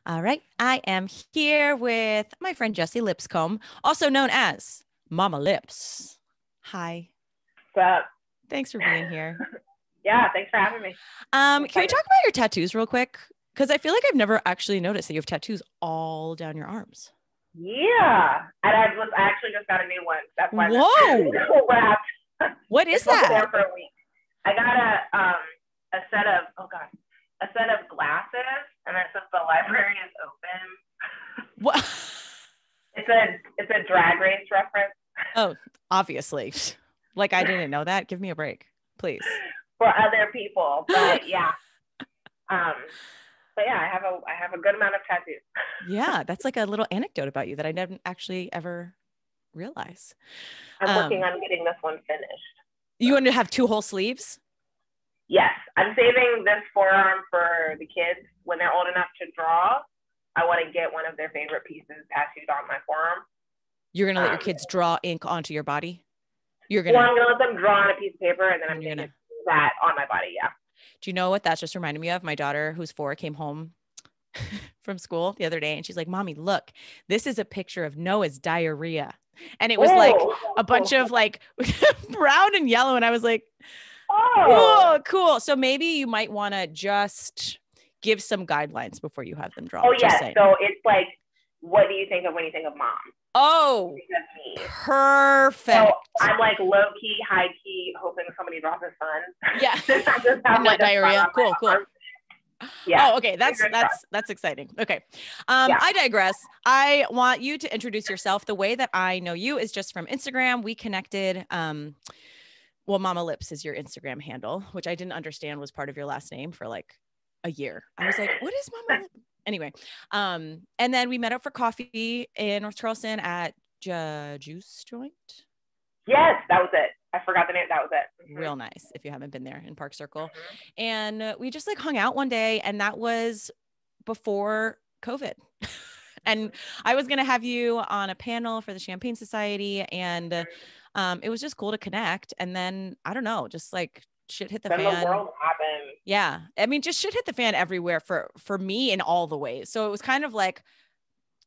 All right. I am here with my friend Jessie Lipscomb, also known as Momma Lips. Hi. What's up? Thanks for being here. Yeah, thanks for having me. Can we talk about your tattoos real quick? Because I feel like I've never actually noticed that you have tattoos all down your arms. Yeah, and I actually just got a new one. That's why. Whoa! Wrapped. What is that? There for a week. I got a set of a set of glasses, and it says the library is open. What? It's a Drag Race reference. Oh, obviously. Like I didn't know that. Give me a break, please. For other people, but yeah. But yeah, I have a good amount of tattoos. Yeah, that's like a little anecdote about you that I didn't actually ever realize. I'm working on getting this one finished. You want to have 2 whole sleeves? Yes, I'm saving this forearm for the kids when they're old enough to draw. I want to get one of their favorite pieces tattooed on my forearm. You're gonna let your kids draw ink onto your body? I'm gonna let them draw on a piece of paper, and then I'm gonna do that on my body. Yeah. Do you know what that just reminded me of? My daughter, who's 4, came home from school the other day and she's like, Mommy, look, this is a picture of Noah's diarrhea. And it was like a bunch of like brown and yellow. And I was like, oh, cool. So maybe you might want to just give some guidelines before you have them draw. Oh, yes. So it's like, what do you think of when you think of mom? Oh, perfect. So I'm like low key, high key, hoping somebody drops a son. Yeah. I just have like diarrhea. Cool. Yeah. Oh, okay. That's exciting. Okay. Yeah. I digress. I want you to introduce yourself. The way that I know you is just from Instagram. We connected. Well, Momma Lips is your Instagram handle, which I didn't understand was part of your last name for like a year. I was like, what is Momma Lips? Anyway, and then we met up for coffee in North Charleston at Juice Joint. Yes, that was it. I forgot the name. That was it. Mm-hmm. Real nice if you haven't been there in Park Circle. Mm-hmm. And we just like hung out one day, and that was before COVID. And I was going to have you on a panel for the Champagne Society, and it was just cool to connect. And then I don't know, just like shit hit the fan. The world happened. Yeah. I mean, just shit hit the fan everywhere for me in all the ways. So it was kind of like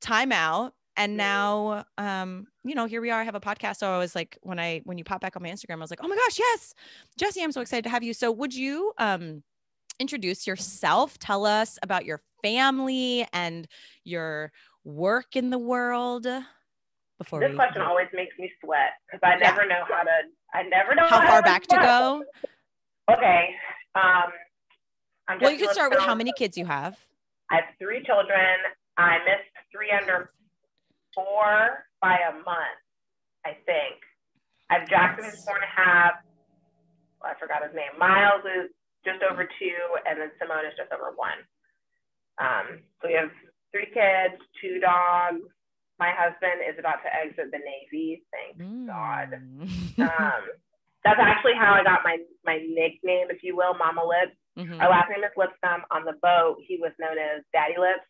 time out. And now, here we are. I have a podcast. So I was like, when you pop back on my Instagram, I was like, oh my gosh, yes, Jessie, I'm so excited to have you. So would you introduce yourself? Tell us about your family and your work in the world. This question always makes me sweat because I never know how far back to go. Okay. Well, you could start with how many kids you have. I have 3 children. I missed 3 under 4 by a month, I think. I have Jackson, who's 4.5. Well, I forgot his name. Miles is just over 2, and then Simone is just over 1. So we have 3 kids, 2 dogs. My husband is about to exit the Navy. Thank God. That's actually how I got my nickname, if you will, Momma Lips. Mm-hmm. Our last name is Lipscomb. On the boat, he was known as Daddy Lips.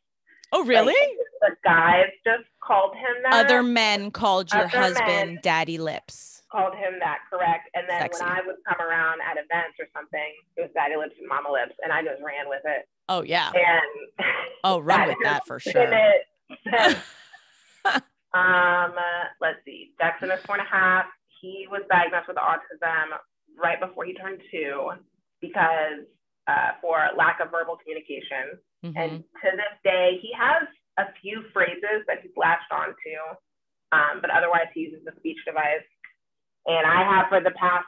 Oh, really? Like, the guys just called him that. Other men called your husband Daddy Lips. Called him that, correct. And then Sexy. When I would come around at events or something, it was Daddy Lips and Momma Lips, and I just ran with it. Oh, yeah. And run with that for sure. Let's see. Jackson is 4.5. He was diagnosed with autism right before he turned 2 because for lack of verbal communication. Mm-hmm. And to this day, he has a few phrases that he's latched onto, but otherwise he uses a speech device. And I have, for the past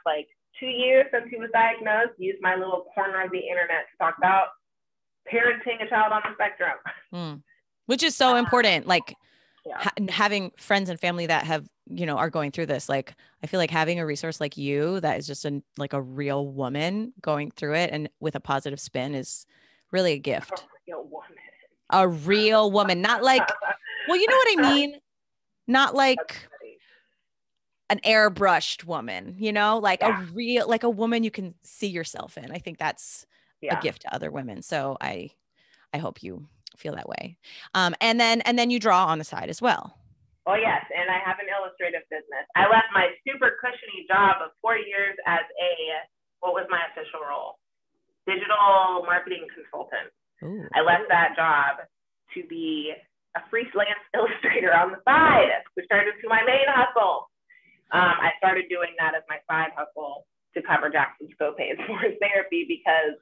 2 years since he was diagnosed, used my little corner of the internet to talk about parenting a child on the spectrum. Which is so important. Having friends and family that have, are going through this. Like, I feel like having a resource like you that is just a real woman going through it and with a positive spin is really a gift. A real woman, not like, well, you know what I mean? Not like an airbrushed woman, a real, a woman you can see yourself in. I think that's a gift to other women. So I hope you feel that way. And then you draw on the side as well. Oh, yes. And I have an illustrative business. I left my super cushiony job of 4 years as what was my official role? Digital marketing consultant. Ooh. I left that job to be a freelance illustrator on the side, which turned into my main hustle. I started doing that as my side hustle to cover Jackson's co-pays for his therapy because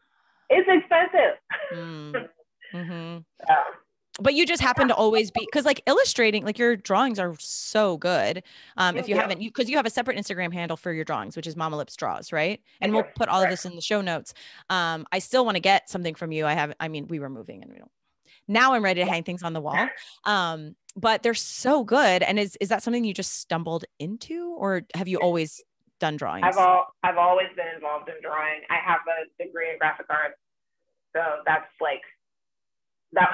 it's expensive. So, but you just happen to always be, because like illustrating, like your drawings are so good. If you haven't, because you have a separate Instagram handle for your drawings, which is Momma Lips Draws, right? And we'll put all of this in the show notes. I still want to get something from you. We were moving and we don't. Now I'm ready to hang things on the wall. But they're so good. And is that something you just stumbled into, or have you always done drawings? I've always been involved in drawing. I have a degree in graphic arts. So that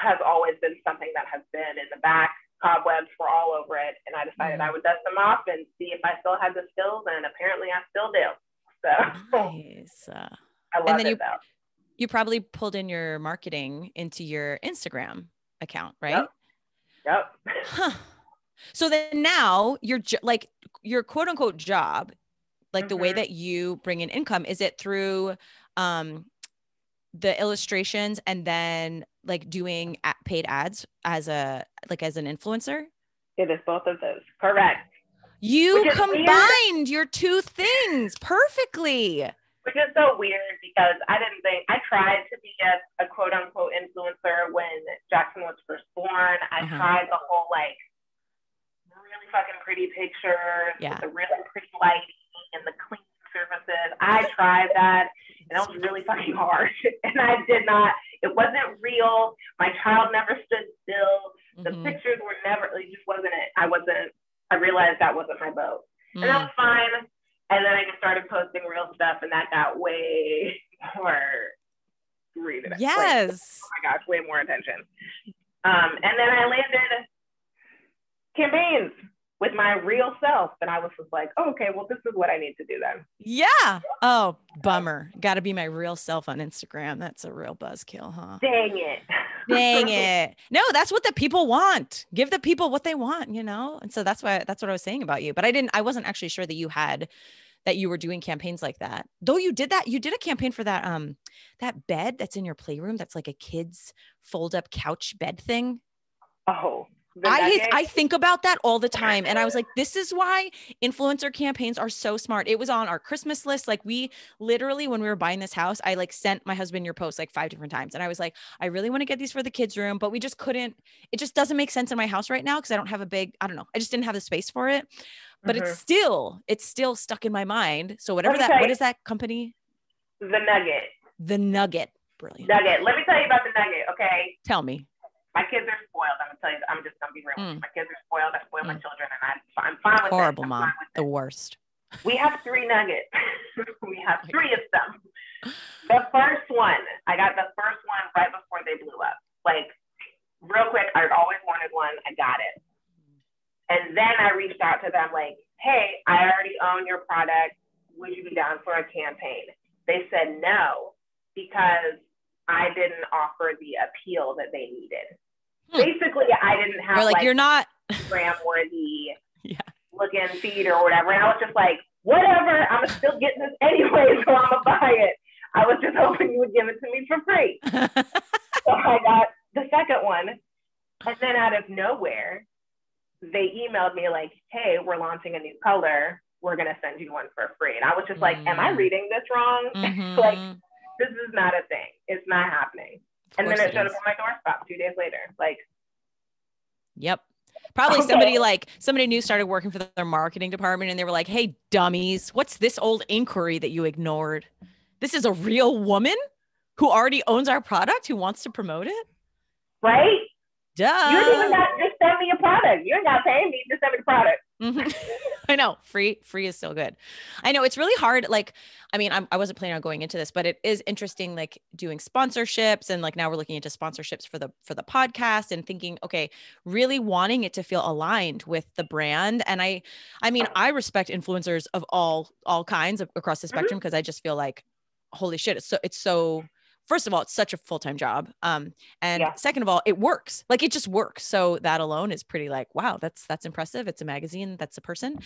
has always been something that has been in the back. Cobwebs were all over it. And I decided I would dust them off and see if I still had the skills. And apparently I still do. So nice. I love it though. You probably pulled in your marketing into your Instagram account, right? Yep. Huh. So then now your quote unquote job, like the way that you bring in income, is it through the illustrations and then like doing paid ads as an influencer? It is both of those. Correct. You combined your two things perfectly. Which is so weird because I tried to be a quote unquote influencer when Jackson was first born. I tried the whole like really fucking pretty pictures with the really pretty lighting and the clean surfaces. I tried that and that was really fucking hard. And it wasn't real. My child never stood still. The pictures were it just wasn't it. I realized that wasn't my boat. And that was fine. And then I just started posting real stuff, and that got way more reading. Yes. Like, oh my gosh, way more attention. And then I landed campaigns with my real self, and I was just like, oh, okay, well, this is what I need to do then. Yeah. Oh, bummer. Got to be my real self on Instagram. That's a real buzzkill, huh? Dang it. Dang it. No, that's what the people want. Give the people what they want, And so that's what I was saying about you. But I wasn't actually sure that you were doing campaigns like that. Though you did a campaign for that bed that's in your playroom. That's like a kid's fold up couch bed thing. Oh, I think about that all the time. And I was like, this is why influencer campaigns are so smart. It was on our Christmas list. Like we literally, when we were buying this house, I like sent my husband your post like 5 different times. And I was like, I really want to get these for the kids' room, but we just couldn't, it just doesn't make sense in my house right now. Cause I don't have I just didn't have the space for it, but it's still stuck in my mind. So what is that company? The Nugget. The Nugget. Brilliant. Nugget. Let me tell you about the Nugget. Okay. Tell me. My kids are spoiled. I'm gonna tell you. I'm just gonna be real. My kids are spoiled. I spoil my children, and I'm fine with it. Horrible mom. The worst. We have 3 nuggets. We have 3 of them. The first one, I got the first one right before they blew up. Like real quick. I'd always wanted one. I got it. And then I reached out to them like, hey, I already own your product. Would you be down for a campaign? They said no because I didn't offer the appeal that they needed. Basically, I didn't have you're not Instagram-worthy looking feed or whatever. And I was just like, whatever, I'm still getting this anyway, so I'm going to buy it. I was just hoping you would give it to me for free. So I got the second one. And then out of nowhere, they emailed me like, hey, we're launching a new color. We're going to send you one for free. And I was just like, am I reading this wrong? Like, this is not a thing. It's not happening. And then it showed up on my doorstep 2 days later. Like, yep. Probably somebody new started working for their marketing department and they were like, hey, dummies, what's this old inquiry that you ignored? This is a real woman who already owns our product who wants to promote it? Right? Duh. You didn't even got to just send me a product. You ain't got to pay me, just send me the product. I know. Free is still good. I know it's really hard. Like, I mean, I wasn't planning on going into this, but it is interesting, like doing sponsorships. And like, now we're looking into sponsorships for the podcast and thinking, okay, really wanting it to feel aligned with the brand. And I mean, I respect influencers of all kinds across the spectrum. Cause I just feel like, holy shit. It's so first of all, it's such a full-time job. And second of all, it works. Like it just works. So that alone is pretty like, wow, that's impressive. It's a magazine. That's a person.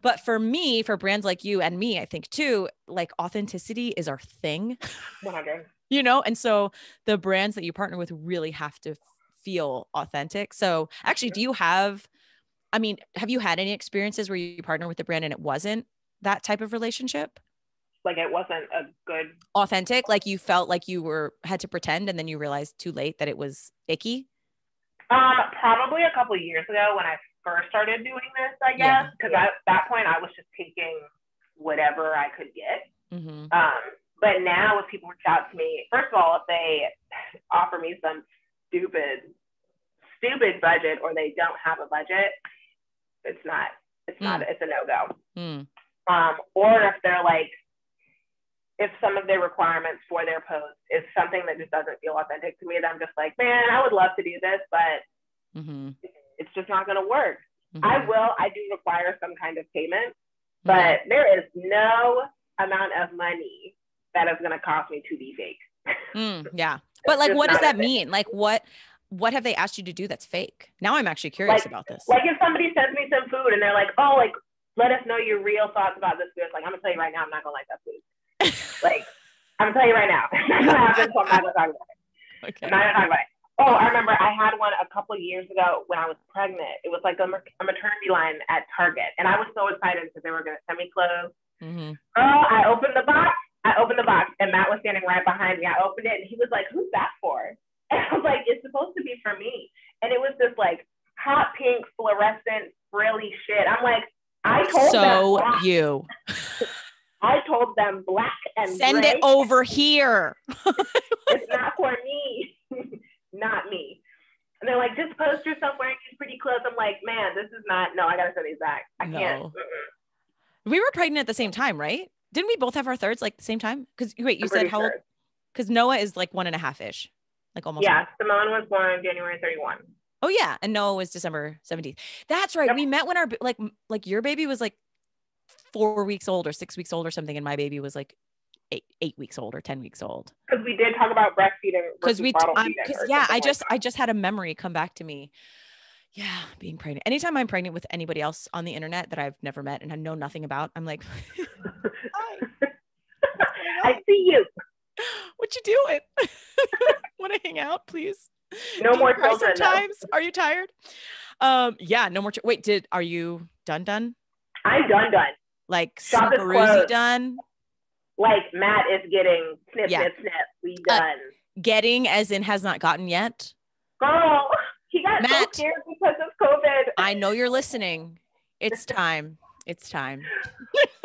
But for me, for brands like you and me, I think too, like authenticity is our thing. 100. And so the brands that you partner with really have to feel authentic. So actually, have you had any experiences where you partner with a brand and it wasn't that type of relationship? Like it wasn't a good authentic, like you felt like you had to pretend and then you realized too late that it was icky? Probably a couple of years ago when I first started doing this, I guess, because at that point I was just taking whatever I could get. Mm-hmm. But now if people reach out to me, first of all, if they offer me some stupid budget or they don't have a budget, it's a no-go. Or if they're like, if some of their requirements for their post is something that just doesn't feel authentic to me, then I'm just like, man, I would love to do this, but it's just not going to work. I do require some kind of payment, but there is no amount of money that is going to cost me to be fake. Yeah. But like, what does that mean? Like, what have they asked you to do that's fake? Now I'm actually curious about this. Like if somebody sends me some food and they're like, oh, like, let us know your real thoughts about this food. It's like, I'm going to tell you right now, I'm not going to like that food. Like, I'm telling you right now, it's not going to happen, so I'm not going to talk about it. Okay. I'm not going to talk about it. Oh, I remember I had one a couple of years ago when I was pregnant. It was like a maternity line at Target. And I was so excited because they were going to send me clothes. Oh, I opened the box, and Matt was standing right behind me. I opened it, and he was like, who's that for? And I was like, it's supposed to be for me. And it was this like hot pink fluorescent frilly shit. I'm like, I told them I told them black and send gray. it over here. It's not for me. Not me. And they're like, just post yourself wearing these pretty clothes. I'm like, man, this is not, no, I got to send these back. I can't. We were pregnant at the same time, right? Didn't we both have our thirds like the same time? Because wait, you said how old? Because Noah is like 1.5-ish, like almost. Yeah, Simone was born January 31. Oh yeah, and Noah was December 17th. That's right. Yep. We met when our like your baby was like 4 weeks old or 6 weeks old or something, and my baby was like 8 weeks old or 10 weeks old. Because we did talk about breastfeeding. Because I just had a memory come back to me. Yeah, being pregnant. Anytime I'm pregnant with anybody else on the internet that I've never met and I know nothing about, I'm like, hi. I see you. What you doing? Want to hang out, please? No more children. Sometimes. Are you tired? Yeah, no more. Wait, are you done? I'm done. Like super easy done. Like Matt is getting snip. We done. Getting as in has not gotten yet. Girl, he got so scared because of COVID. I know you're listening. It's time.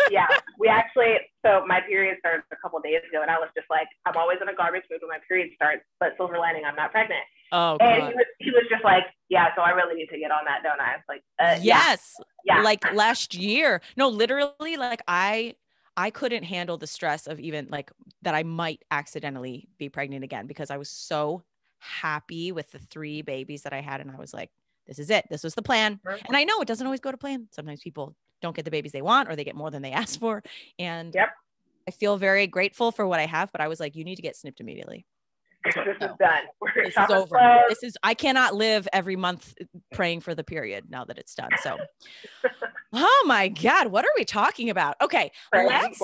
Yeah, we actually, so my period started a couple days ago and I was just like, I'm always in a garbage mood when my period starts, but silver lining, I'm not pregnant. Oh, and he was just like, yeah, so I really need to get on that, don't I? I was like, yes. Yeah. Like last year. No, literally, like I couldn't handle the stress of even like that I might accidentally be pregnant again because I was so happy with the 3 babies that I had. And I was like, this is it. This was the plan. And I know it doesn't always go to plan. Sometimes people don't get the babies they want or they get more than they asked for. And I feel very grateful for what I have, but I was like, you need to get snipped immediately. This is done. This is over. I cannot live every month praying for the period now that it's done. So, oh my God, what are we talking about? Okay. Let's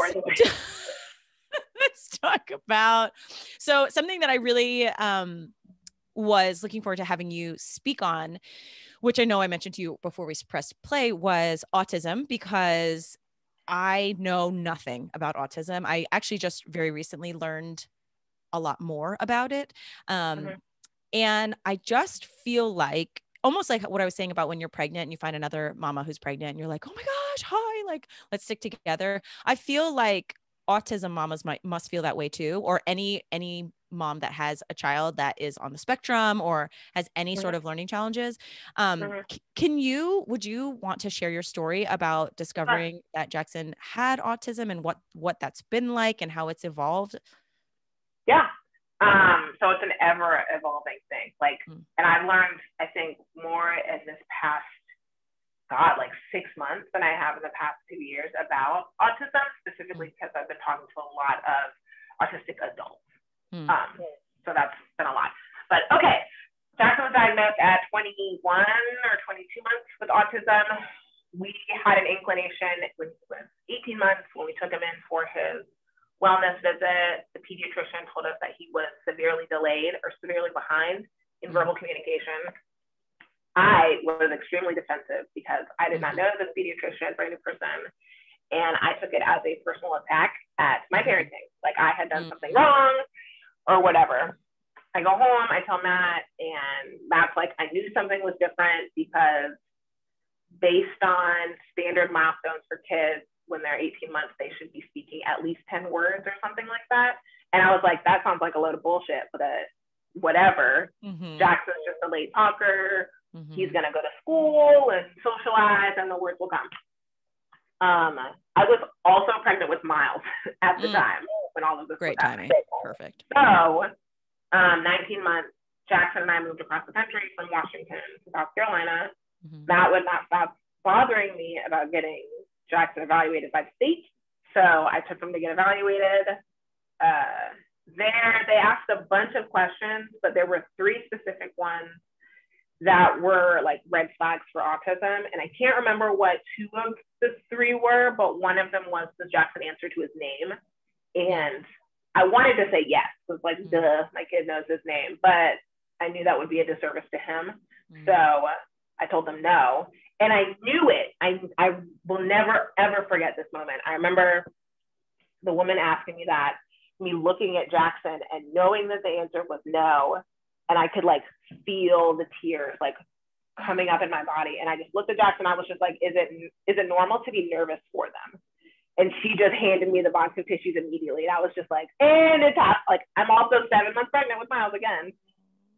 talk about, so something that I really, was looking forward to having you speak on, which I know I mentioned to you before we pressed play, was autism, because I know nothing about autism. I actually just very recently learned a lot more about it. And I just feel like almost like what I was saying about when you're pregnant and you find another mama who's pregnant and you're like, oh my gosh, hi, like, let's stick together. I feel like autism mamas must feel that way too, or any mom that has a child that is on the spectrum or has any sort of learning challenges. Would you want to share your story about discovering that Jackson had autism and what that's been like and how it's evolved? Yeah. So it's an ever evolving thing. Like, and I've learned, I think, more in this past, like 6 months than I have in the past 2 years about autism, specifically because I've been talking to a lot of autistic adults. So that's been a lot. But okay, Jackson was diagnosed at 21 or 22 months with autism. We had an inclination when he was 18 months when we took him in for his wellness visit. The pediatrician told us that he was severely delayed or severely behind in verbal communication. I was extremely defensive because I did not know this pediatrician, brand new person. And I took it as a personal attack at my parenting. Like I had done something wrong or whatever. I go home, I tell Matt, and Matt's like, I knew something was different because based on standard milestones for kids, when they're 18 months, they should be speaking at least 10 words or something like that. And I was like, that sounds like a load of bullshit, but whatever. Jackson's just a late talker. He's going to go to school and socialize and the words will come. I was also pregnant with Miles at the time when all of this was happening. Perfect. So 19 months, Jackson and I moved across the country from Washington to South Carolina. Matt would not stop bothering me about getting Jackson evaluated by the state. So I took him to get evaluated. There, they asked a bunch of questions, but there were 3 specific ones that were like red flags for autism. And I can't remember what 2 of the 3 were, but one of them was, does Jackson answer to his name? And I wanted to say yes. It was like, duh, my kid knows his name, but I knew that would be a disservice to him. So I told him no. And I knew it. I will never, ever forget this moment. I remember the woman asking me that, me looking at Jackson and knowing that the answer was no. And I could like feel the tears like coming up in my body. And I just looked at Jackson. I was just like, is it normal to be nervous for them? And she just handed me the box of tissues immediately. And I was just like, and it's like, I'm also 7 months pregnant with Miles again.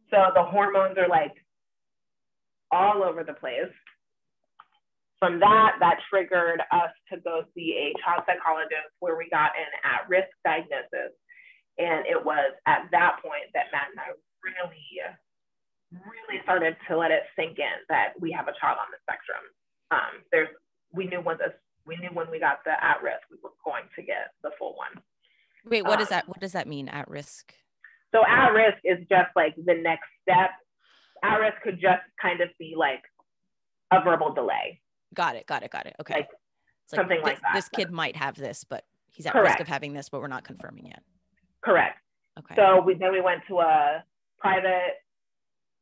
So the hormones are like all over the place. From that triggered us to go see a child psychologist where we got an at-risk diagnosis. And it was at that point that Matt and I really started to let it sink in that we have a child on the spectrum. We knew when we got the at-risk, we were going to get the full one. Wait, what is that? What does that mean, at-risk? So at-risk is just like the next step. At-risk could just kind of be like a verbal delay. Got it. Okay. Like something like that. This kid might have this, but he's at risk of having this, but we're not confirming yet. Correct. Okay. So we went to a private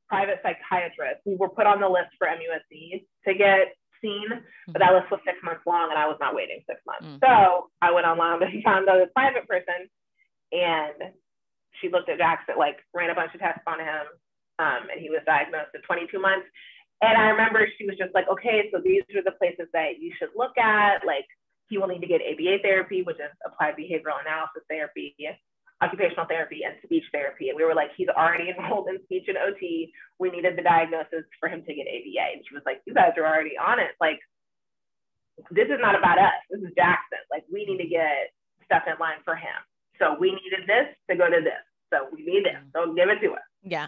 psychiatrist. We were put on the list for MUSC to get seen, but that list was 6 months long and I was not waiting 6 months. So I went online and found a private person and she looked at Jackson, like ran a bunch of tests on him, and he was diagnosed at 22 months. And I remember she was just like, okay, so these are the places that you should look at. Like he will need to get ABA therapy, which is applied behavioral analysis therapy, occupational therapy, and speech therapy. And we were like, he's already enrolled in speech and OT. We needed the diagnosis for him to get ABA. And she was like, you guys are already on it. Like, this is not about us. This is Jackson. Like, we need to get stuff in line for him. So we needed this to go to this. So we need this. So give it to us. Yeah.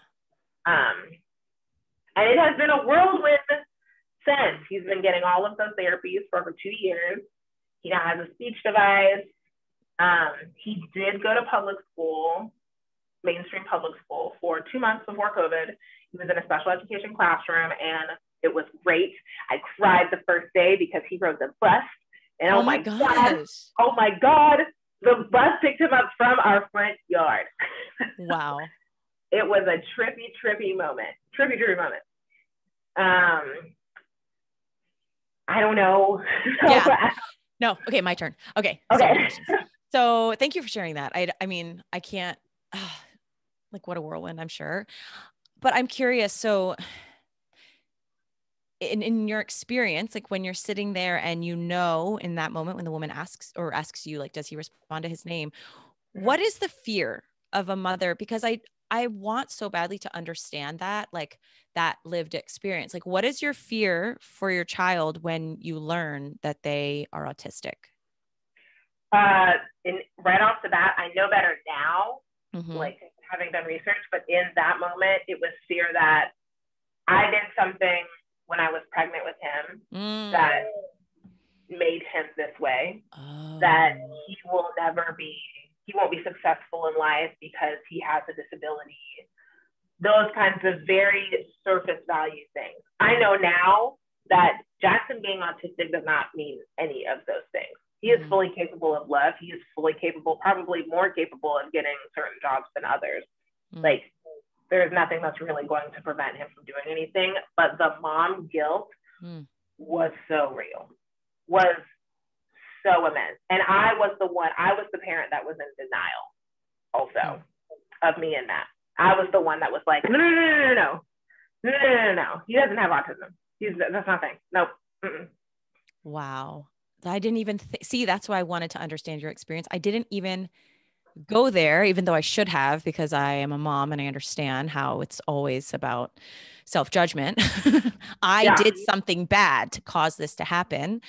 And it has been a whirlwind since. He's been getting all of those therapies for over 2 years. He now has a speech device. He did go to public school, mainstream public school, for 2 months before COVID. He was in a special education classroom and it was great. I cried the first day because he rode the bus. And oh my God, the bus picked him up from our front yard. Wow. It was a trippy moment. Trippy moment. I don't know. Yeah. No. Okay. My turn. Okay. So thank you for sharing that. I mean, I can't, like what a whirlwind, I'm sure, but I'm curious. So in your experience, like when you're sitting there and you know, in that moment when the woman asks you, like, does he respond to his name? What is the fear of a mother? Because I want so badly to understand that, like that lived experience. Like, what is your fear for your child when you learn that they are autistic? Right off the bat, I know better now, like having done research, but in that moment, it was fear that I did something when I was pregnant with him that made him this way, that he won't be successful in life because he has a disability. Those kinds of very surface value things. I know now that Jackson being autistic does not mean any of those things. He is fully capable of love. He is fully capable, probably more capable of getting certain jobs than others. Like there's nothing that's really going to prevent him from doing anything. But the mom guilt was so real, was so immense. And I was the parent that was in denial also of me in that. I was the one that was like, no. He doesn't have autism. That's nothing. Nope. Mm-mm. Wow. I didn't even see, that's why I wanted to understand your experience. I didn't even go there, even though I should have, because I am a mom and I understand how it's always about self-judgment. I did something bad to cause this to happen.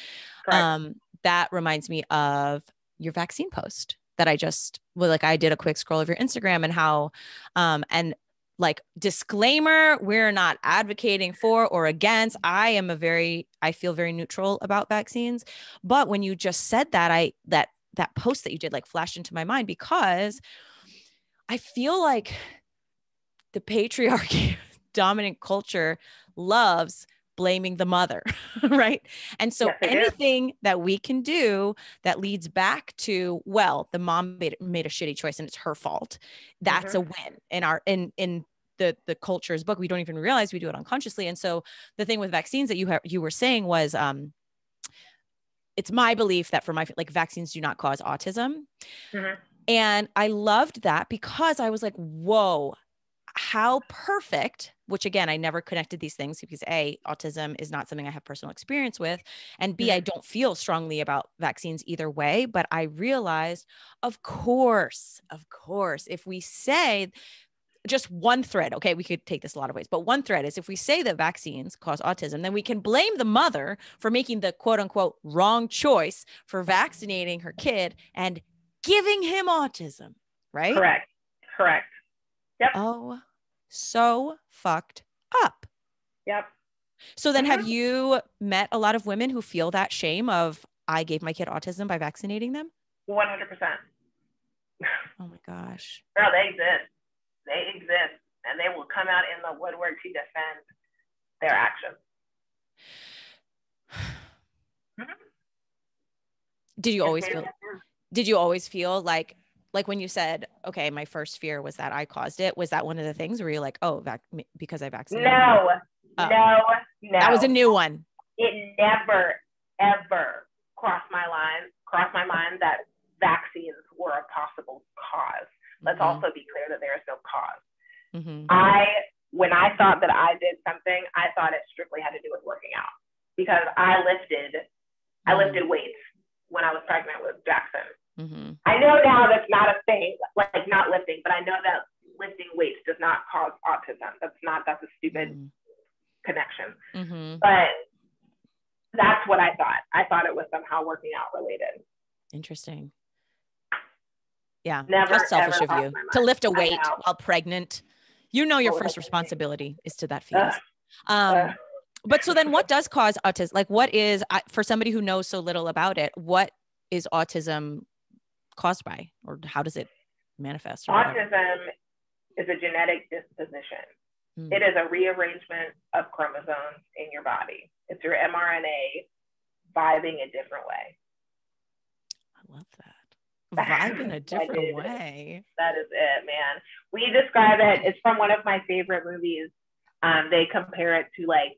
That reminds me of your vaccine post that I just, I did a quick scroll of your Instagram and how, and like, disclaimer, we're not advocating for or against. I feel very neutral about vaccines. But when you just said that, that post that you did like flashed into my mind, because I feel like the patriarchy dominant culture loves blaming the mother, right? And so anything that we can do that leads back to, well, the mom made a shitty choice and it's her fault, that's a win in the culture's book. We don't even realize we do it unconsciously. And so the thing with vaccines that you were saying was, it's my belief that vaccines do not cause autism. And I loved that because I was like, whoa, how perfect, which again, I never connected these things because A, autism is not something I have personal experience with. And B, I don't feel strongly about vaccines either way, but I realized, of course, if we say just one thread, okay, we could take this a lot of ways, but one thread is if we say that vaccines cause autism, then we can blame the mother for making the quote unquote wrong choice for vaccinating her kid and giving him autism, right? Correct. Yep. Oh, so fucked up. Yep. So then have you met a lot of women who feel that shame of, I gave my kid autism by vaccinating them? 100%. Oh my gosh. Girl, they exist. And they will come out in the woodwork to defend their actions. Did you always feel like when you said, okay, my first fear was that I caused it, was that one of the things where you're like, oh, because I vaccinated? No. That was a new one. It never, ever crossed my mind that vaccines were a possible cause. Let's also be clear that there is no cause. When I thought that I did something, I thought it strictly had to do with working out, because I lifted weights when I was pregnant with Jackson. I know now that's not a thing, like not lifting, but I know that lifting weights does not cause autism. That's a stupid connection. But that's what I thought. I thought it was somehow working out related. Interesting. Yeah. Never, how selfish of you to lift a weight while pregnant. You know, your first responsibility is to that fetus. But so then what does cause autism? Like, what is, for somebody who knows so little about it, what is autism caused by, or how does it manifest? Autism is a genetic disposition. It is a rearrangement of chromosomes in your body. It's your mRNA vibing a different way. I love that. Vibe in a different way. That is it, man. We describe it, it's from one of my favorite movies. They compare it to like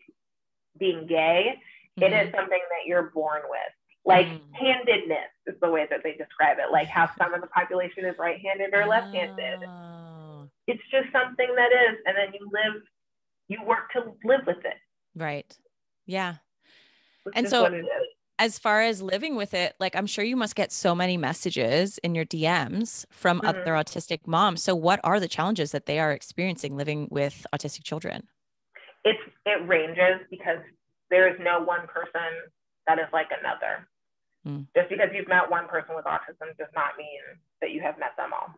being gay. It is something that you're born with. Like handedness is the way that they describe it. Like how some of the population is right-handed or left-handed. It's just something that is, and then you work to live with it. Right. Yeah. And so as far as living with it, like, I'm sure you must get so many messages in your DMs from other autistic moms. So what are the challenges that they are experiencing living with autistic children? It ranges, because there is no one person that is like another. Just because you've met one person with autism does not mean that you have met them all.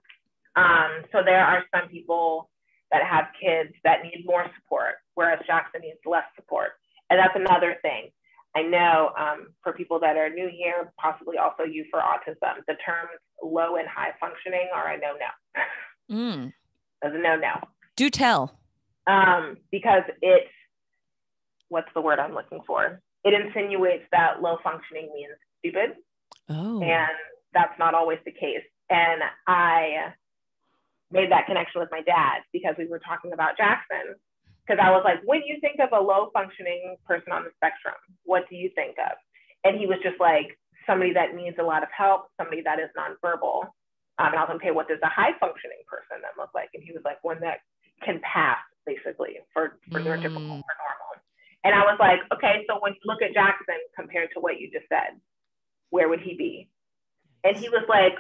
So there are some people that have kids that need more support, whereas Jackson needs less support. And that's another thing. I know for people that are new here, possibly also you for autism, the terms low and high functioning are a no-no. That's a no-no. Do tell. Because it's, what's the word I'm looking for? It insinuates that low functioning means stupid. And that's not always the case. And I made that connection with my dad because we were talking about Jackson. Because I was like, when you think of a low functioning person on the spectrum, what do you think of? And he was just like, somebody that needs a lot of help, somebody that is nonverbal. And I was like, okay, what does a high functioning person then look like? And he was like, one that can pass basically for neurotypical, for normal. And I was like, okay, so when you look at Jackson compared to what you just said, where would he be? And he was like,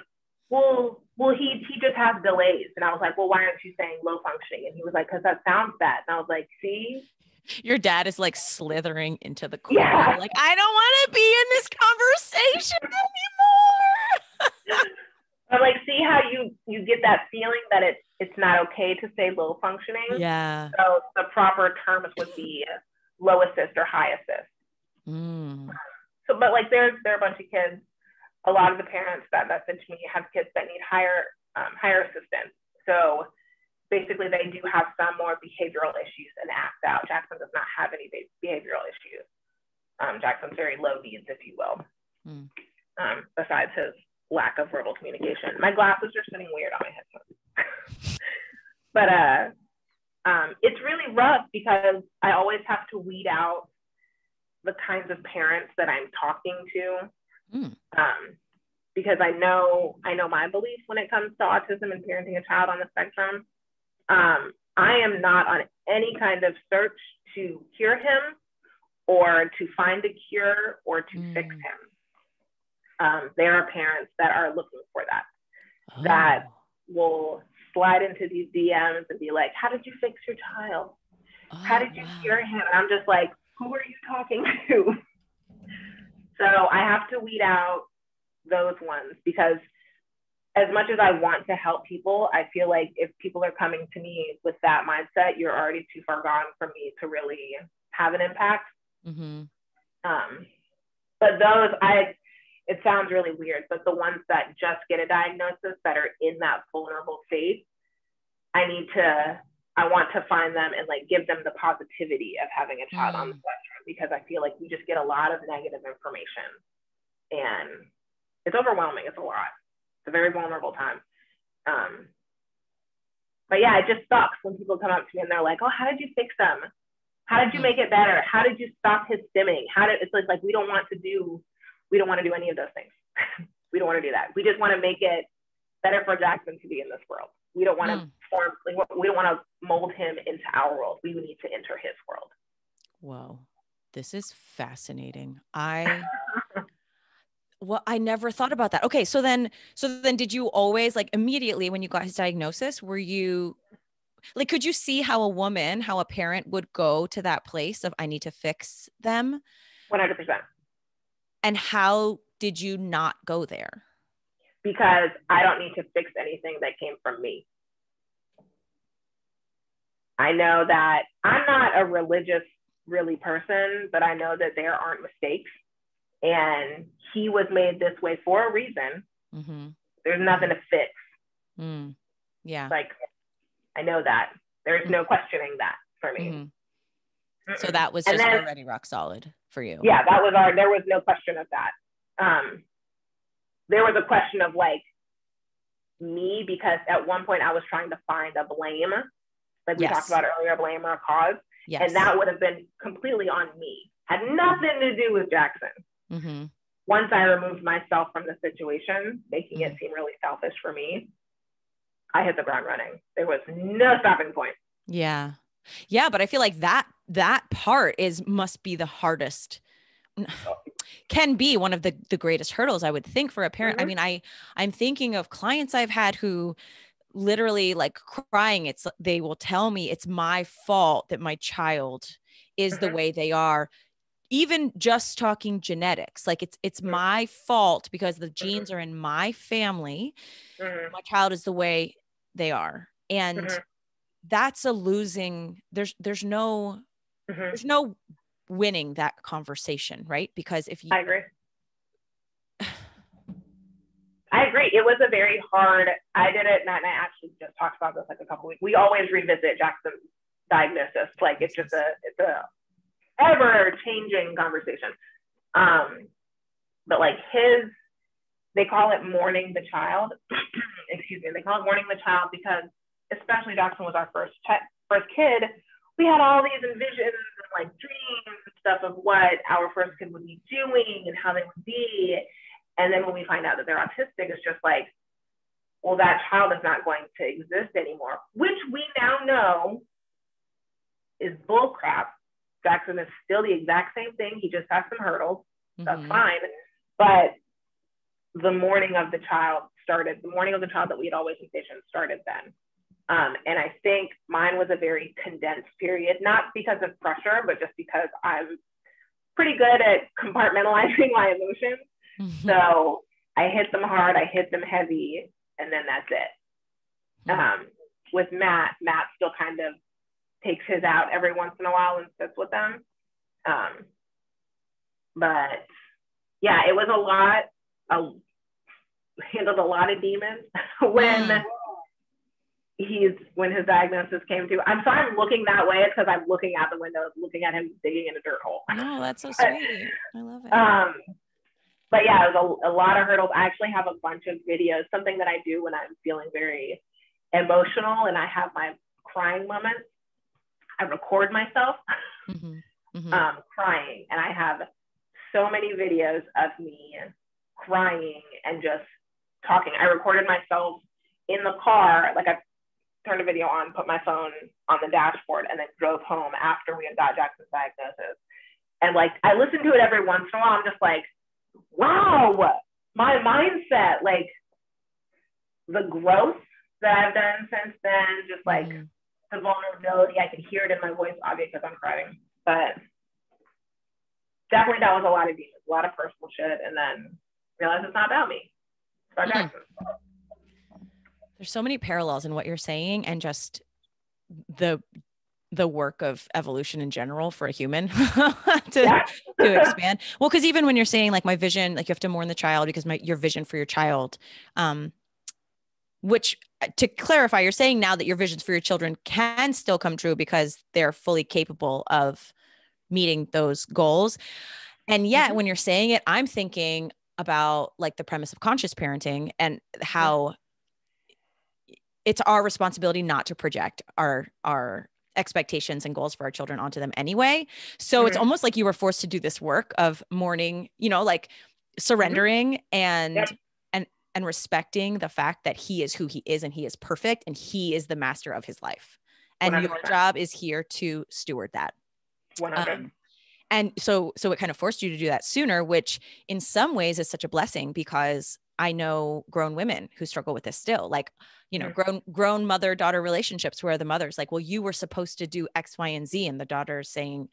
well, he just has delays. And I was like, well, why aren't you saying low functioning? And he was like, because that sounds bad. And I was like, see? Your dad is like slithering into the corner. Yeah. Like, I don't want to be in this conversation anymore. I'm like, see how you get that feeling that it's not okay to say low functioning? Yeah. So the proper terms would be low assist or high assist. So, but like there are a bunch of kids, a lot of the parents that message me have kids that need higher assistance. So basically they do have some more behavioral issues and act out. Jackson does not have any behavioral issues. Jackson's very low needs, if you will, besides his lack of verbal communication. My glasses are sitting weird on my headphones. But it's really rough because I always have to weed out the kinds of parents that I'm talking to. Because I know my beliefs when it comes to autism and parenting a child on the spectrum. I am not on any kind of search to cure him or to find a cure or to fix him. There are parents that are looking for that, that will slide into these DMs and be like, how did you fix your child? How did you cure him? And I'm just like, who are you talking to? So I have to weed out those ones because as much as I want to help people, I feel like if people are coming to me with that mindset, you're already too far gone for me to really have an impact. But those, it sounds really weird, but the ones that just get a diagnosis that are in that vulnerable state, I want to find them and like give them the positivity of having a child on the spectrum, because I feel like we just get a lot of negative information and it's overwhelming. It's a lot. It's a very vulnerable time. But yeah, it just sucks when people come up to me and they're like, oh, how did you fix them? How did you make it better? How did you stop his stimming? It's like we don't want to do any of those things. We don't want to do that. We just want to make it better for Jackson to be in this world. We don't want to we don't want to mold him into our world. We need to enter his world. Whoa, this is fascinating. I never thought about that. Okay, so then did you always, like, immediately when you got his diagnosis, were you like, could you see how a parent would go to that place of I need to fix them? 100%. And how did you not go there? Because I don't need to fix anything that came from me. I know that I'm not a religious really person, but I know that there aren't mistakes. And he was made this way for a reason. There's nothing to fix. Yeah. Like, I know that. There's no questioning that for me. So that was just already rock solid for you. Yeah, there was no question of that. There was a question of like me, because at one point I was trying to find a blame, like we talked about earlier, blame or a cause. Yes. And that would have been completely on me. Had nothing to do with Jackson. Once I removed myself from the situation, making it seem really selfish for me, I hit the ground running. There was no stopping point. Yeah. Yeah. But I feel like that part must be the hardest, can be one of the greatest hurdles, I would think, for a parent. I mean, I'm thinking of clients I've had who literally, like, crying. They will tell me it's my fault that my child is the way they are. Even just talking genetics, like it's my fault because the genes are in my family. My child is the way they are. And that's a losing, there's no winning that conversation, right? Because if you, I agree. It was a very hard, I did it, and I actually just talked about this like a couple weeks. We always revisit Jackson's diagnosis. Like it's a ever changing conversation. But like they call it mourning the child. Excuse me. They call it mourning the child because especially Jackson was our first kid, we had all these envisions and like dreams and stuff of what our first kid would be doing and how they would be. And then when we find out that they're autistic, it's just like, well, that child is not going to exist anymore, which we now know is bullcrap. Jackson is still the exact same thing. He just has some hurdles. That's fine. But the mourning of the child that we had always envisioned started then. And I think mine was a very condensed period, not because of pressure, but just because I'm pretty good at compartmentalizing my emotions. So I hit them hard, I hit them heavy, and then that's it. With Matt still kind of takes his out every once in a while and sits with them. But yeah, it was a lot. Handled a lot of demons when his diagnosis came to. I'm sorry I'm looking that way. It's because I'm looking out the window, looking at him digging in a dirt hole. No, that's so sweet. I love it. But yeah, it was a lot of hurdles. I actually have a bunch of videos, something that I do when I'm feeling very emotional and I have my crying moments. I record myself crying, and I have so many videos of me crying and just talking. I recorded myself in the car, like I turned a video on, put my phone on the dashboard, and then drove home after we had got Jackson's diagnosis. And like, I listen to it every once in a while. I'm just like, wow, my mindset, like the growth that I've done since then, just like the vulnerability, I can hear it in my voice, obviously, because I'm crying. But definitely that was a lot of demons, a lot of personal shit, and then realized it's not about me. It's about Jackson. There's so many parallels in what you're saying and just the work of evolution in general for a human to expand. Well, because even when you're saying like my vision, like you have to mourn the child because your vision for your child, which to clarify, you're saying now that your visions for your children can still come true because they're fully capable of meeting those goals. And yet when you're saying it, I'm thinking about like the premise of conscious parenting and how it's our responsibility not to project our expectations and goals for our children onto them anyway. So it's almost like you were forced to do this work of mourning, like surrendering and respecting the fact that he is who he is and he is perfect and he is the master of his life. And 100%. Your job is here to steward that. 100%. And so it kind of forced you to do that sooner, which in some ways is such a blessing because I know grown women who struggle with this still, like, grown mother-daughter relationships where the mother's like, well, you were supposed to do X, Y, and Z. And the daughter's saying,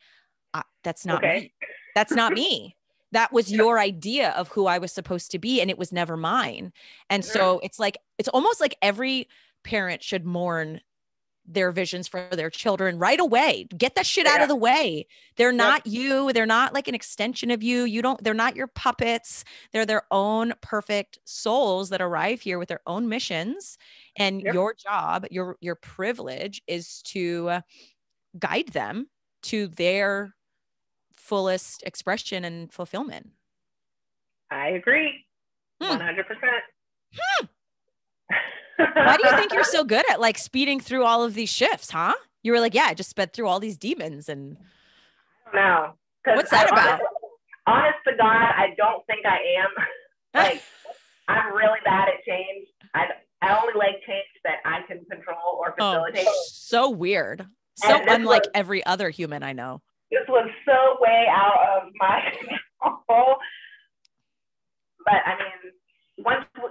that's not me. That's not me. That was your idea of who I was supposed to be. And it was never mine. And so it's almost like every parent should mourn their visions for their children right away. Get that shit out of the way. They're not you. They're not like an extension of you. They're not your puppets. They're their own perfect souls that arrive here with their own missions. And your job, your privilege is to guide them to their fullest expression and fulfillment. I agree. 100%. Why do you think you're so good at like speeding through all of these shifts, huh? You were like, I just sped through all these demons and no. What's that about? Honest to God, I don't think I am. Like, I'm really bad at change. I only like change that I can control or facilitate. So weird. So unlike every other human I know. This was so way out of my control. But I mean, once we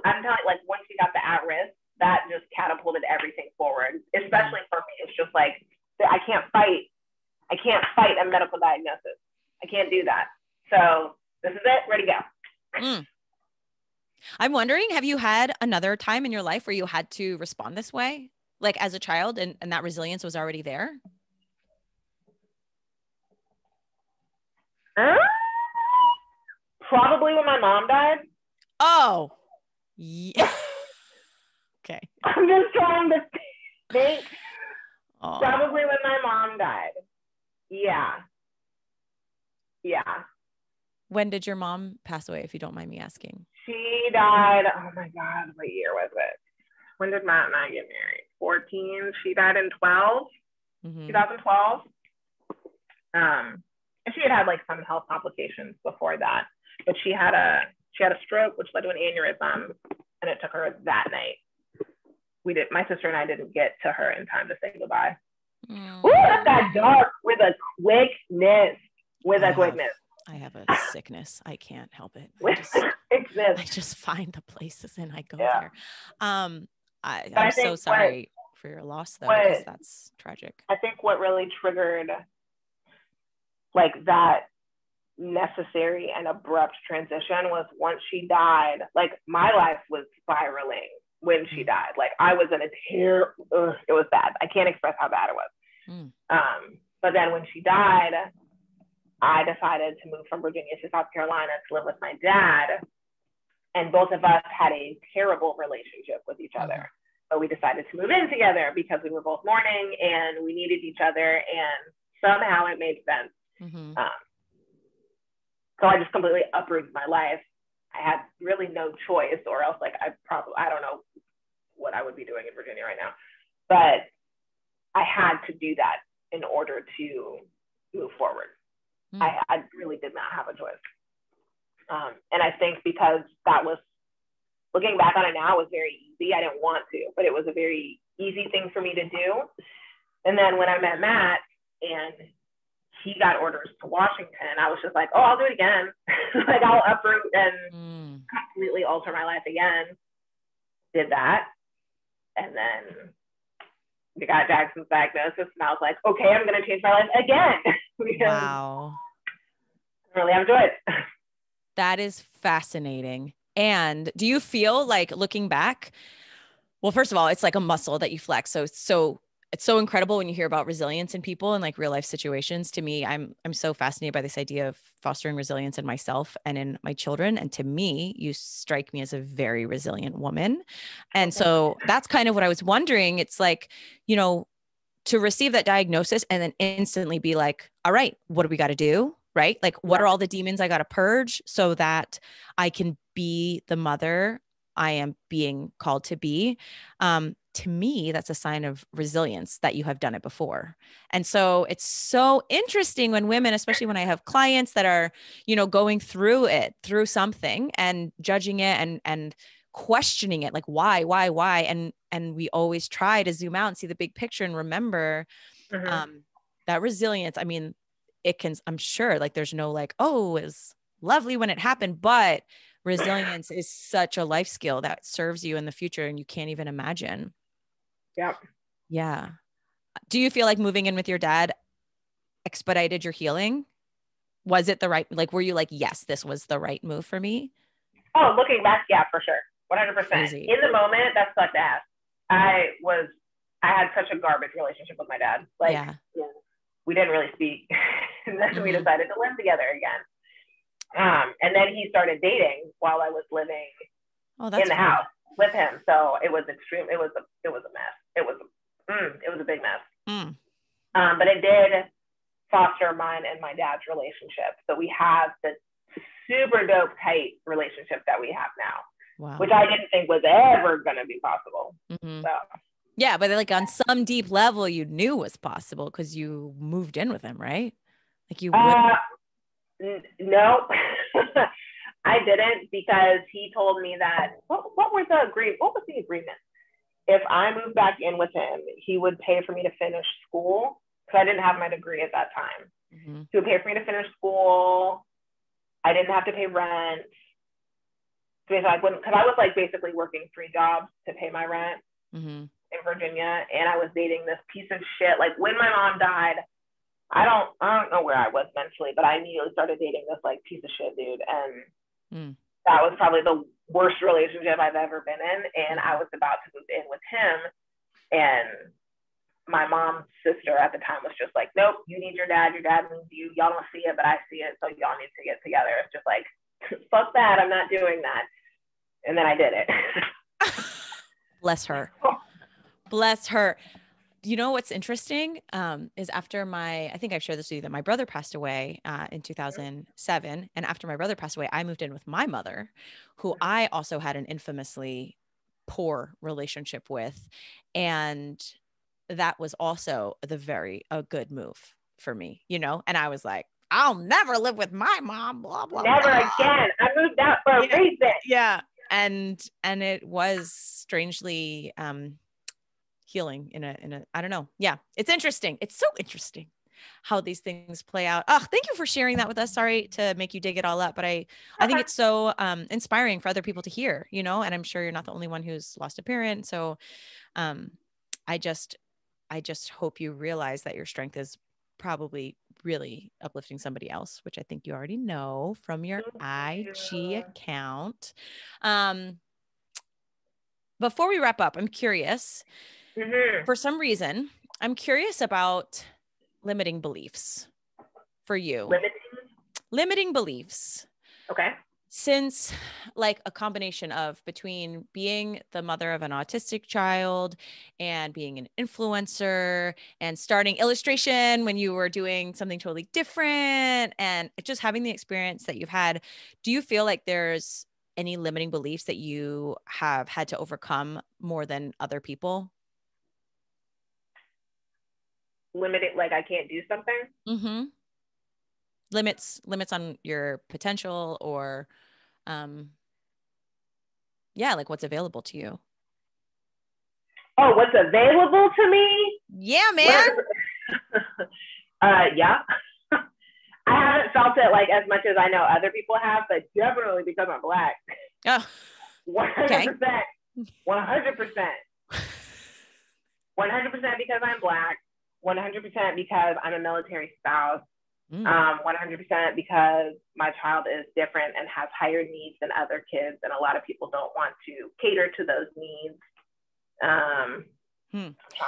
got the at-risk, that just catapulted everything forward, especially for me. It's just like, I can't fight a medical diagnosis. I can't do that. So this is it, ready to go. I'm wondering, have you had another time in your life where you had to respond this way? Like as a child and that resilience was already there? Probably when my mom died. Oh, yeah. Okay. I'm just trying to think. Probably when my mom died. Yeah. When did your mom pass away, if you don't mind me asking? She died, oh my God, what year was it? when did Matt and I get married? 14. She died in 2012. And she had like some health complications before that, but she had a stroke, which led to an aneurysm, and it took her that night. My sister and I didn't get to her in time to say goodbye. Ooh, that got dark with a quickness. I have a sickness. I can't help it. I just find the places and I go there. I'm so sorry for your loss though, because that's tragic. I think what really triggered like that necessary and abrupt transition was once she died, like my life was spiraling when she died. Like I was in a tear. It was bad. I can't express how bad it was. But then when she died, I decided to move from Virginia to South Carolina to live with my dad. And both of us had a terrible relationship with each other. But we decided to move in together because we were both mourning and we needed each other. And somehow it made sense. So I just completely uprooted my life. I had really no choice, or else like I don't know what I would be doing in Virginia right now. But I had to do that in order to move forward. I really did not have a choice. And I think because that was, looking back on it now, it was very easy. I didn't want to, but it was a very easy thing for me to do. And then when I met Matt and he got orders to Washington, I was just like, oh, I'll do it again. Like I'll uproot and completely alter my life again. Did that. And then we got Jackson's diagnosis and I was like, okay, I'm going to change my life again. Wow. I really have enjoyed it. That is fascinating. And do you feel like looking back, well, first of all, it's like a muscle that you flex. So it's so incredible when you hear about resilience in people and like real life situations. To me, I'm so fascinated by this idea of fostering resilience in myself and in my children. And to me, you strike me as a very resilient woman. And so that's kind of what I was wondering. It's like, you know, to receive that diagnosis and then instantly be like, all right, what do we got to do? Right? Like, what are all the demons I got to purge so that I can be the mother I am being called to be? To me, that's a sign of resilience that you have done it before. And so it's so interesting when women, especially when I have clients that are, you know, going through something and judging it and questioning it, like why? And we always try to zoom out and see the big picture and remember that resilience. I mean, it can, I'm sure, like there's no like, oh, it was lovely when it happened, but resilience is such a life skill that serves you in the future and you can't even imagine. Yep. Yeah. Do you feel like moving in with your dad expedited your healing? Was it the right, like, were you like, yes, this was the right move for me? Oh, looking back, yeah, for sure. 100%. Crazy. In the moment, that sucked ass. I had such a garbage relationship with my dad. Like, we didn't really speak. And then we decided to live together again. And then he started dating while I was living in the house with him. So it was extreme. It was a mess. It was a big mess. But it did foster mine and my dad's relationship. So we have the super dope, tight relationship that we have now, which I didn't think was ever going to be possible. So. Yeah, but like on some deep level, you knew was possible because you moved in with him, right? Like you would. No, I didn't, because he told me that, what was the agreement? What was the agreement? If I moved back in with him, he would pay for me to finish school, because I didn't have my degree at that time. He would pay for me to finish school. I didn't have to pay rent. So I wouldn't, because I was like basically working 3 jobs to pay my rent in Virginia, and I was dating this piece of shit. Like when my mom died, I don't know where I was mentally, but I immediately started dating this like piece of shit dude. And that was probably the worst relationship I've ever been in. And I was about to move in with him. And my mom's sister at the time was just like, nope, you need your dad. Your dad needs you. Y'all don't see it, but I see it. So y'all need to get together. It's just like, fuck that. I'm not doing that. And then I did it. Bless her. Bless her. You know what's interesting is after I think I've shared this with you, that my brother passed away in 2007. And after my brother passed away, I moved in with my mother, who I also had an infamously poor relationship with. And that was also a good move for me, you know? And I was like, I'll never live with my mom, blah, blah, Never blah. again. I moved out for a reason. Yeah. And it was strangely healing in a, I don't know. Yeah. It's interesting. It's so interesting how these things play out. Oh, thank you for sharing that with us. Sorry to make you dig it all up, but I think it's so inspiring for other people to hear, you know, and I'm sure you're not the only one who's lost a parent. So I just hope you realize that your strength is probably really uplifting somebody else, which I think you already know from your IG account. Before we wrap up, I'm curious. For some reason, I'm curious about limiting beliefs for you. Limiting beliefs. Okay. Since like a combination of between being the mother of an autistic child and being an influencer and starting illustration when you were doing something totally different and just having the experience that you've had, do you feel like there's any limiting beliefs that you have had to overcome more than other people? Limited, like I can't do something? Mm-hmm. Limits on your potential or like what's available to you. Oh, what's available to me? Yeah, man. Yeah. I haven't felt it like as much as I know other people have, but definitely because I'm Black. Oh, 100%. 100%. 100% because I'm Black. 100% because I'm a military spouse. 100% because my child is different and has higher needs than other kids, and a lot of people don't want to cater to those needs.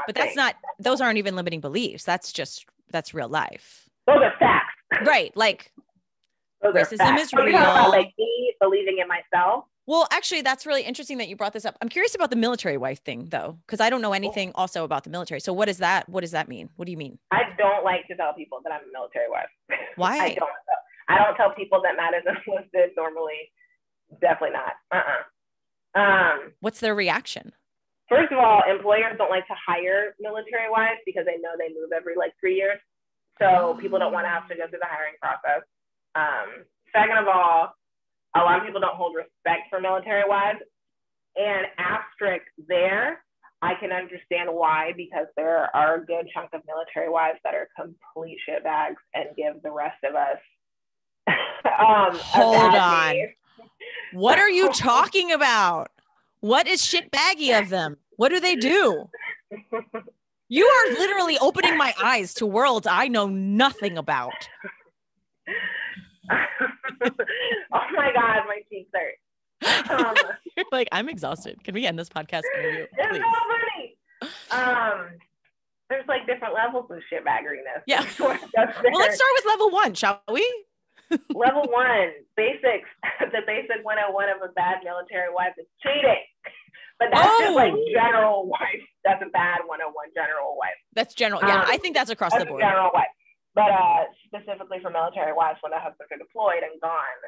But those aren't even limiting beliefs. That's real life. Those are facts. Right. Like racism is real. About, like me believing in myself. Well, actually, that's really interesting that you brought this up. I'm curious about the military wife thing, though, because I don't know anything also about the military. So what is that? What does that mean? What do you mean? I don't like to tell people that I'm a military wife. Why? I don't tell people that Matt is enlisted normally. Definitely not. What's their reaction? First of all, employers don't like to hire military wives because they know they move every like 3 years. So people don't want to have to go through the hiring process. Second of all, a lot of people don't hold respect for military wives. And asterisk there, I can understand why, because there are a good chunk of military wives that are complete shitbags and give the rest of us hold on. What are you talking about? What is shitbaggy of them? What do they do? You are literally opening my eyes to worlds I know nothing about. Oh my God, my cheeks hurt. You're like, I'm exhausted. Can we end this podcast interview? It's please? so funny. There's like different levels of shitbaggery-ness. Yeah. Well, let's start with level 1, shall we? Level 1, basics. The basic 101 of a bad military wife is cheating. But that's just like general wife. That's a bad 101 general wife. That's general. Yeah, I think that's across the board. General wife. But specifically for military wives, when the husbands are deployed and gone,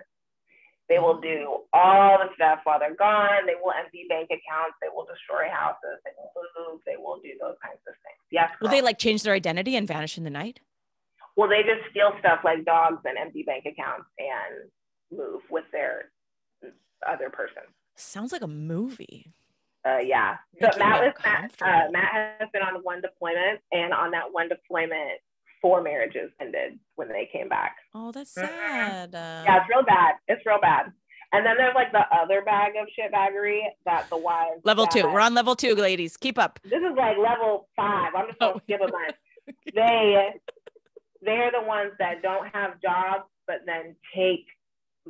they will do all the stuff while they're gone. They will empty bank accounts. They will destroy houses. They will move. They will do those kinds of things. Yes. Will they like change their identity and vanish in the night? Well, they just steal stuff like dogs and empty bank accounts and move with their other person. Sounds like a movie. Yeah. So Matt has been on one deployment, and on that one deployment, 4 marriages ended when they came back. Oh, that's sad. Yeah, it's real bad. It's real bad. And then there's like the other bag of shitbaggery that the wives. Level 2. We're on level 2, ladies. Keep up. This is like level 5. I'm just gonna skip a bunch. They're the ones that don't have jobs, but then take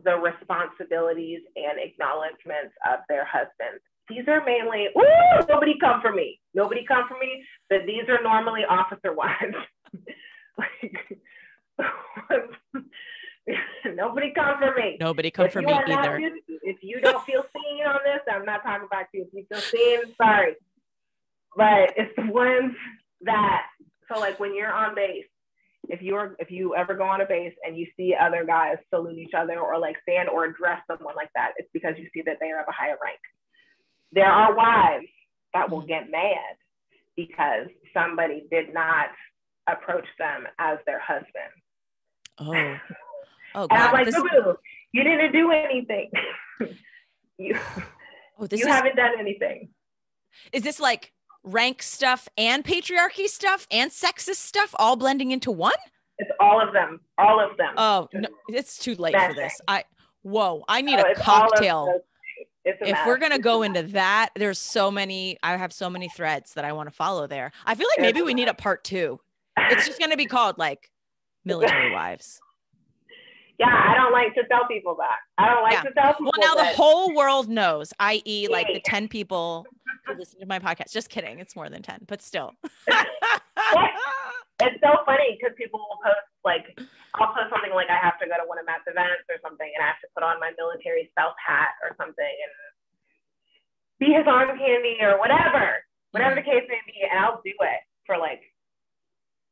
the responsibilities and acknowledgments of their husbands. These are mainly, nobody come for me. Nobody come for me. But these are normally officer wives. Nobody come for me. Nobody come for me either. If you don't feel seen on this, I'm not talking about you. If you feel seen, sorry. But it's the ones that, so like when you're on base, if you ever go on a base and you see other guys salute each other or like stand or address someone like that, it's because you see that they are of a higher rank. there are wives that will get mad because somebody did not approach them as their husband. Oh, and I'm God. like, boo-boo, you didn't do anything. you haven't done anything. Is this like rank stuff and patriarchy stuff and sexist stuff all blending into one? It's all of them. All of them. Oh, no, it's too late for this. I need a it's cocktail. If we're going to go into that, I have so many threads that I want to follow there. I feel like maybe we need a part 2. It's just going to be called like military wives. Yeah, I don't like to tell people that. I don't like to tell people. Well, now the whole world knows, i.e. like the 10 people who listen to my podcast. Just kidding. It's more than 10, but still. It's so funny because people will post like, I'll post something like I have to go to one of Matt's events or something and I have to put on my military stealth hat or something and be his arm candy or whatever the case may be. And I'll do it for like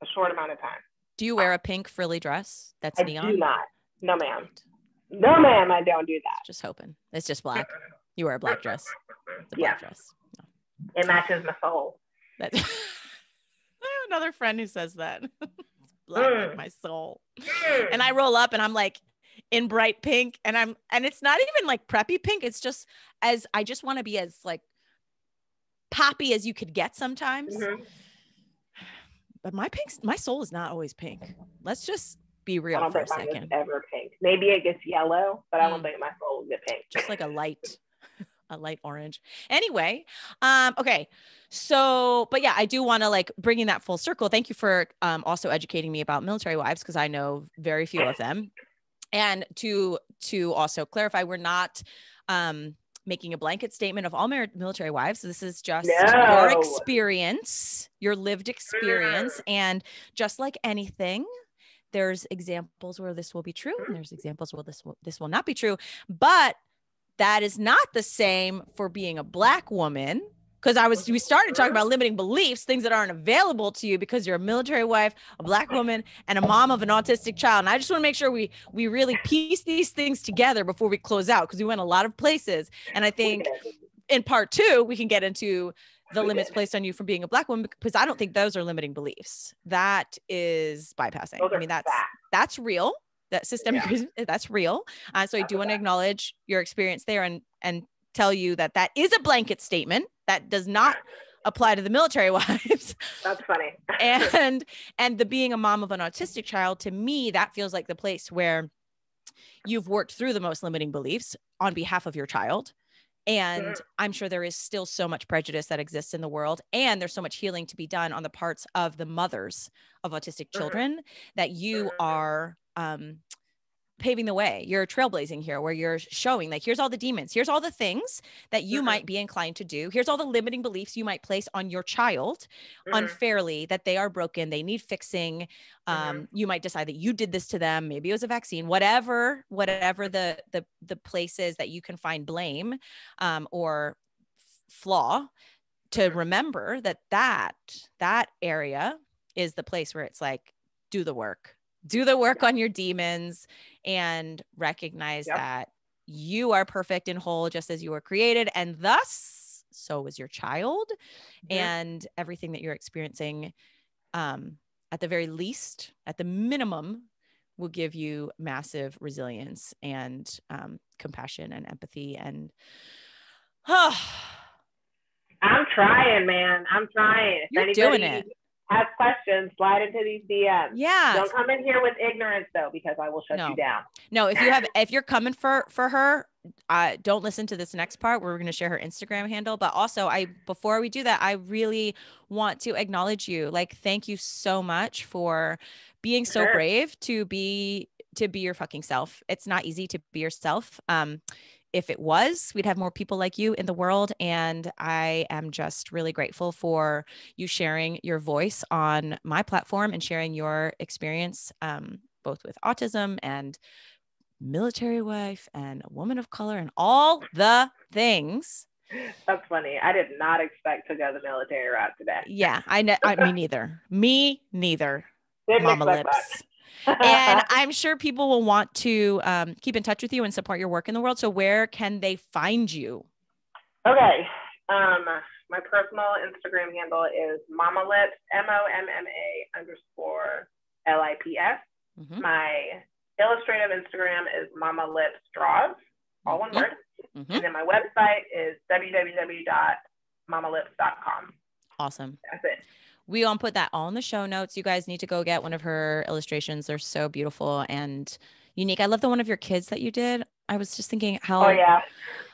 a short amount of time. Do you wear a pink frilly dress that's neon? I do not. No, ma'am. No, ma'am, I don't do that. Just hoping. It's just black. You wear a black dress. It's a black dress. No. It matches my soul. I have another friend who says that. Black like my soul. And I roll up and I'm like in bright pink and it's not even like preppy pink. It's just I just want to be as like poppy as you could get sometimes. But my soul is not always pink. Let's just be real for a second. Ever pink. Maybe it gets yellow, but I don't think my soul will get pink. Just like a light orange. Anyway, okay. So, but yeah, I do want to like bringing that full circle. Thank you for also educating me about military wives because I know very few of them. And to also clarify, we're not making a blanket statement of all military wives. This is just your experience, your lived experience. And just like anything, there's examples where this will be true and there's examples where this will not be true. But that is not the same for being a Black woman. Because we started talking about limiting beliefs, things that aren't available to you because you're a military wife, a Black woman, and a mom of an autistic child. And I just want to make sure we really piece these things together before we close out because we went a lot of places. And I think in part 2, we can get into the limits placed on you for being a Black woman because I don't think those are limiting beliefs. That is bypassing. I mean, that's real. That systemic reason, that's real. So I do want to acknowledge your experience there and tell you that is a blanket statement that does not apply to the military wives. That's funny. and the being a mom of an autistic child, to me, that feels like the place where you've worked through the most limiting beliefs on behalf of your child. And I'm sure there is still so much prejudice that exists in the world. And there's so much healing to be done on the parts of the mothers of autistic children that you are paving the way. You're trailblazing here where you're showing like, here's all the demons. Here's all the things that you might be inclined to do. Here's all the limiting beliefs you might place on your child unfairly, that they are broken. They need fixing. You might decide that you did this to them. Maybe it was a vaccine, whatever the places that you can find blame or flaw, to remember that area is the place where it's like, do the work on your demons and recognize that you are perfect and whole just as you were created. And thus, so was your child and everything that you're experiencing, at the very least, at the minimum, will give you massive resilience and compassion and empathy. And I'm trying, man. I'm trying. You're doing it. Have questions, slide into these DMs. Yeah. Don't come in here with ignorance though, because I will shut you down. No, if you're coming for her, don't listen to this next part. We're going to share her Instagram handle. But also before we do that, I really want to acknowledge you. Like, thank you so much for being so brave to be your fucking self. It's not easy to be yourself. If it was, we'd have more people like you in the world. And I am just really grateful for you sharing your voice on my platform and sharing your experience, both with autism and military wife and a woman of color and all the things. That's funny. I did not expect to go the military route today. Yeah, me neither. Me neither. Momma Lips. And I'm sure people will want to keep in touch with you and support your work in the world. So where can they find you? Okay. My personal Instagram handle is Momma Lips, MOMMA_LIPS. Mm-hmm. My illustrative Instagram is Momma Lips Draws, all one word. Mm-hmm. And then my website is www.mommalips.com. Awesome. That's it. We won't put that all in the show notes. You guys need to go get one of her illustrations. They're so beautiful and unique. I love the one of your kids that you did. I was just thinking how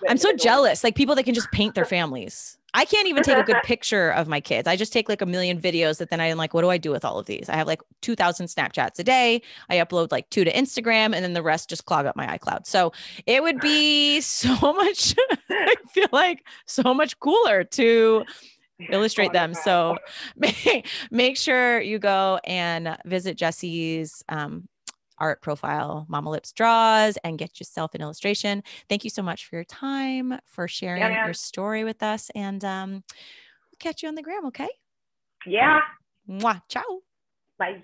I'm so jealous. Like people that can just paint their families. I can't even take a good picture of my kids. I just take like a million videos that then I'm like, what do I do with all of these? I have like 2,000 Snapchats a day. I upload like 2 to Instagram and then the rest just clog up my iCloud. So it would be so much, I feel like so much cooler to illustrate them. So make sure you go and visit Jessie's art profile, Momma Lips Draws, and get yourself an illustration. Thank you so much for your time, for sharing your story with us, and we'll catch you on the gram, okay? Yeah. Mwah. Ciao. Bye.